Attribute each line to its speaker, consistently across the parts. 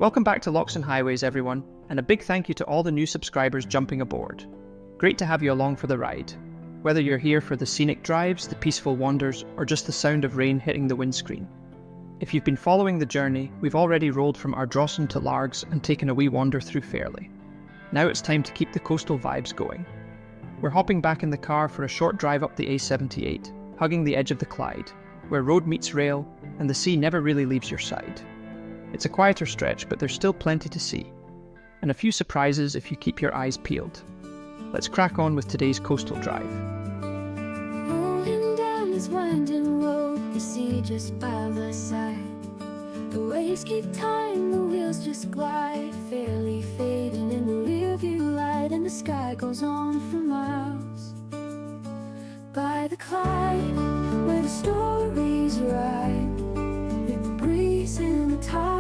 Speaker 1: Welcome back to Lochs and Highways, everyone, and a big thank you to all the new subscribers jumping aboard. Great to have you along for the ride. Whether you're here for the scenic drives, the peaceful wanders, or just the sound of rain hitting the windscreen. If you've been following the journey, we've already rolled from Ardrossan to Lochs and taken a wee wander through Fairley. Now it's time to keep the coastal vibes going. We're hopping back in the car for a short drive up the A78, hugging the edge of the Clyde, where road meets rail and the sea never really leaves your side. It's a quieter stretch, but there's still plenty to see, and a few surprises if you keep your eyes peeled. Let's crack on with today's coastal drive.
Speaker 2: Rolling down this winding road, the sea just by the side. The waves keep time, the wheels just glide, fairly fading in the rearview light, and the sky goes on for miles. By the Clyde, where the stories ride, with the breeze and the tide.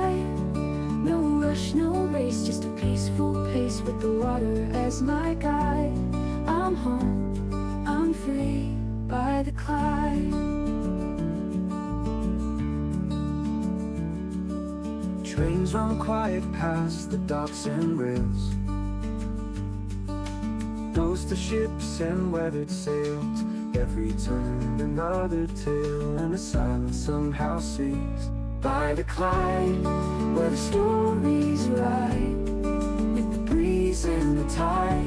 Speaker 2: No rush, no race, just a peaceful pace with the water as my guide. I'm home, I'm free, by the Clyde.
Speaker 3: Trains run quiet past the docks and rails. Nose to ships and weathered sails. Every turn another tale, and the silence somehow sings. By the Clyde, where the stories ride, with the breeze and the tide.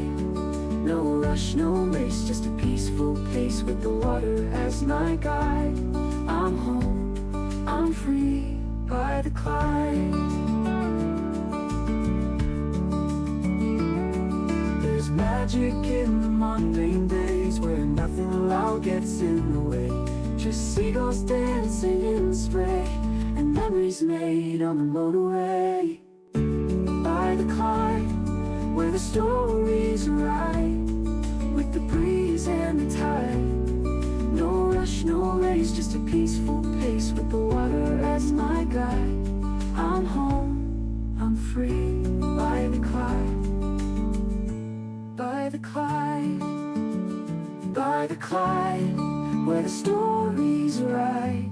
Speaker 3: No rush, no race, just a peaceful pace with the water as my guide. I'm home, I'm free, by the Clyde. There's magic in the mundane days, where nothing loud gets in the way. Just seagulls dancing in the spray, and memories made on the motorway. By the Clyde, where the stories ride, with the breeze and the tide. No rush, no race, just a peaceful pace with the water as my guide. I'm home, I'm free, by the Clyde. By the Clyde, by the Clyde, where the stories ride,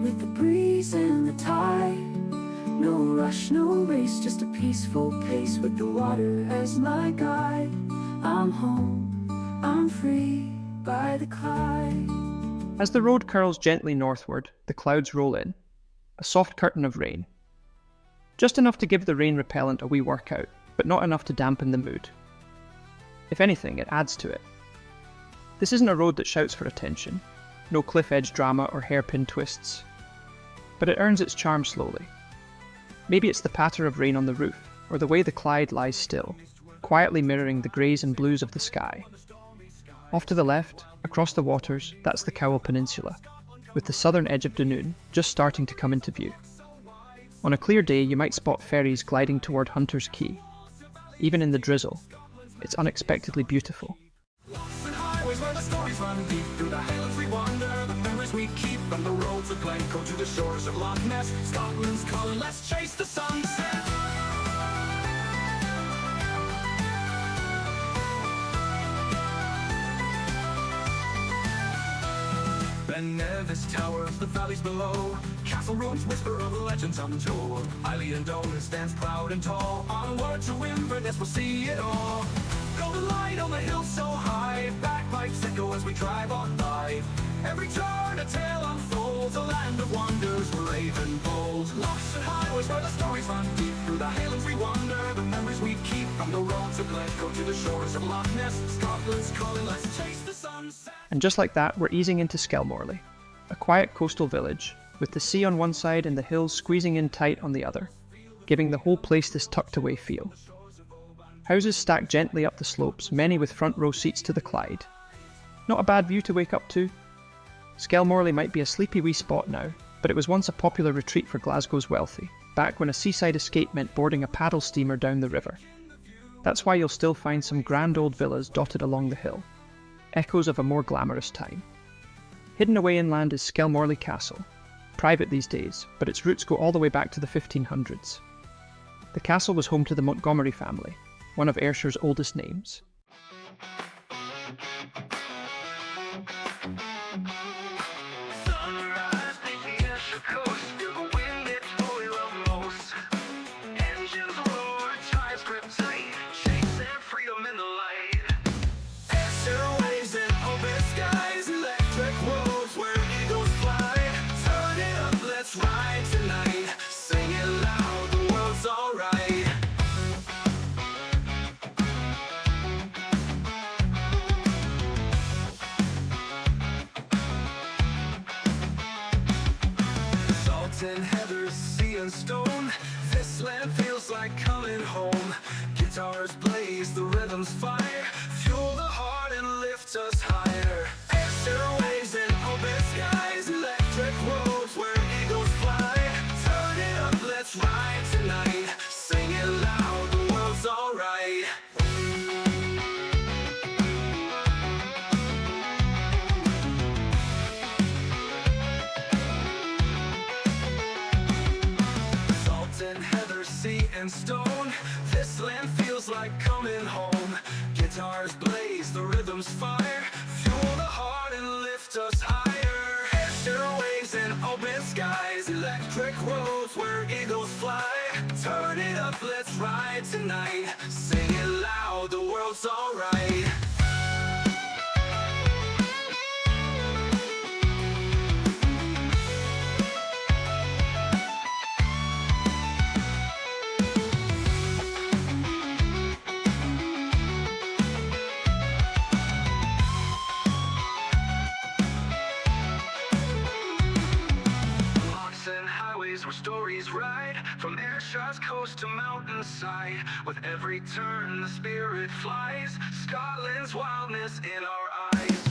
Speaker 3: with the breeze and the tide. No rush, no race, just a peaceful pace with the water as my guide. I'm home, I'm free, by the Clyde.
Speaker 1: As the road curls gently northward, the clouds roll in, a soft curtain of rain. Just enough to give the rain repellent a wee workout, but not enough to dampen the mood. If anything, it adds to it. This isn't a road that shouts for attention, no cliff edge drama or hairpin twists. But it earns its charm slowly. Maybe it's the patter of rain on the roof, or the way the Clyde lies still, quietly mirroring the greys and blues of the sky. Off to the left, across the waters, that's the Cowell Peninsula, with the southern edge of Dunoon just starting to come into view. On a clear day, you might spot ferries gliding toward Hunter's Quay. Even in the drizzle, it's unexpectedly beautiful.
Speaker 4: Lochs and highways where the stories run deep. Through the highlands we wander, the memories we keep. From the roads of Glencoe to the shores of Loch Ness, Scotland's calling, let's chase the sunset. Ben Nevis towers the valleys below. Castle roads whisper of legends untold. Eilidh and Donan stands proud and tall. Onward to Inverness, we'll see it all. Golden light on the hill so high, bagpipes echo as we drive on by. Every turn a tale unfolds, a land of wonders we're raving bold. Lochs and highways where the stories run deep. Through the highlands we wander, the memories we keep. From the roads of Glencoe to the shores of Loch Ness, Scotland's calling, let's chase the sunset.
Speaker 1: And just like that, we're easing into Skelmorley, a quiet coastal village, with the sea on one side and the hills squeezing in tight on the other, giving the whole place this tucked-away feel. Houses stacked gently up the slopes, many with front-row seats to the Clyde. Not a bad view to wake up to. Skelmorley might be a sleepy wee spot now, but it was once a popular retreat for Glasgow's wealthy, back when a seaside escape meant boarding a paddle steamer down the river. That's why you'll still find some grand old villas dotted along the hill, echoes of a more glamorous time. Hidden away inland is Skelmorley Castle, private these days, but its roots go all the way back to the 1500s. The castle was home to the Montgomery family, one of Ayrshire's oldest names.
Speaker 4: Sunrise, the Ayrshire coast, the wind it's full of most. sea and stone. This land feels like coming home. Guitars blaze, the rhythm's fire. Fuel the heart and lift us higher. Ayrshire waves and open skies. Electric roads where eagles fly. Turn it up, let's ride tonight. Sing it loud, the world's alright. Salt and heather, sea and stone. This land feels like coming home. Guitars blaze, the rhythm's fire. Fuel the heart and lift us higher. Ayrshire waves and open skies. Electric roads where eagles fly. Turn it up, let's ride tonight. Sing it loud, the world's alright. Lochs and highways where stories ride, from Ayrshire's coast to mountainside. With every turn the spirit flies, Scotland's wildness in our eyes.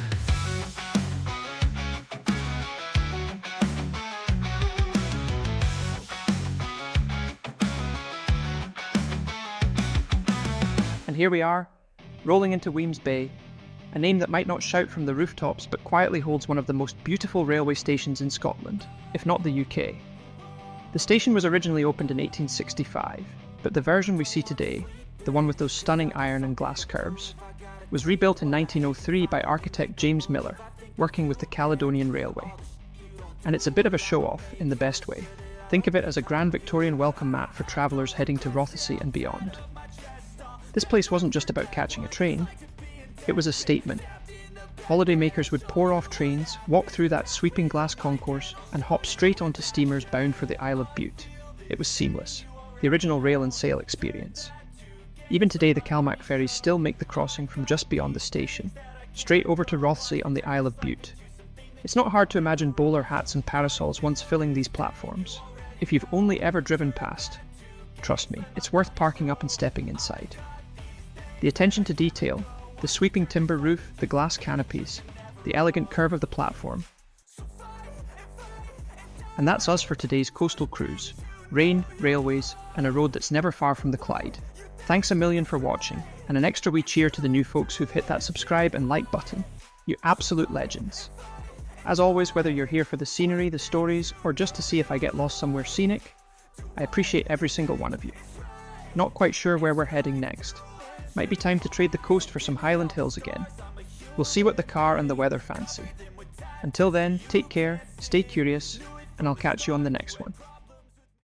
Speaker 1: And here we are, rolling into Wemyss Bay, a name that might not shout from the rooftops but quietly holds one of the most beautiful railway stations in Scotland, if not the UK. The station was originally opened in 1865, but the version we see today, the one with those stunning iron and glass curves, was rebuilt in 1903 by architect James Miller, working with the Caledonian Railway. And it's a bit of a show-off in the best way. Think of it as a grand Victorian welcome mat for travellers heading to Rothesay and beyond. This place wasn't just about catching a train, it was a statement. Holidaymakers would pour off trains, walk through that sweeping glass concourse, and hop straight onto steamers bound for the Isle of Bute. It was seamless, the original rail and sail experience. Even today the Calmac ferries still make the crossing from just beyond the station, straight over to Rothesay on the Isle of Bute. It's not hard to imagine bowler hats and parasols once filling these platforms. If you've only ever driven past, trust me, it's worth parking up and stepping inside. The attention to detail, the sweeping timber roof, the glass canopies, the elegant curve of the platform. And that's us for today's coastal cruise. Rain, railways, and a road that's never far from the Clyde. Thanks a million for watching, and an extra wee cheer to the new folks who've hit that subscribe and like button. You absolute legends. As always, whether you're here for the scenery, the stories, or just to see if I get lost somewhere scenic, I appreciate every single one of you. Not quite sure where we're heading next. Might be time to trade the coast for some Highland hills again. We'll see what the car and the weather fancy. Until then, take care, stay curious, and I'll catch you on the next one.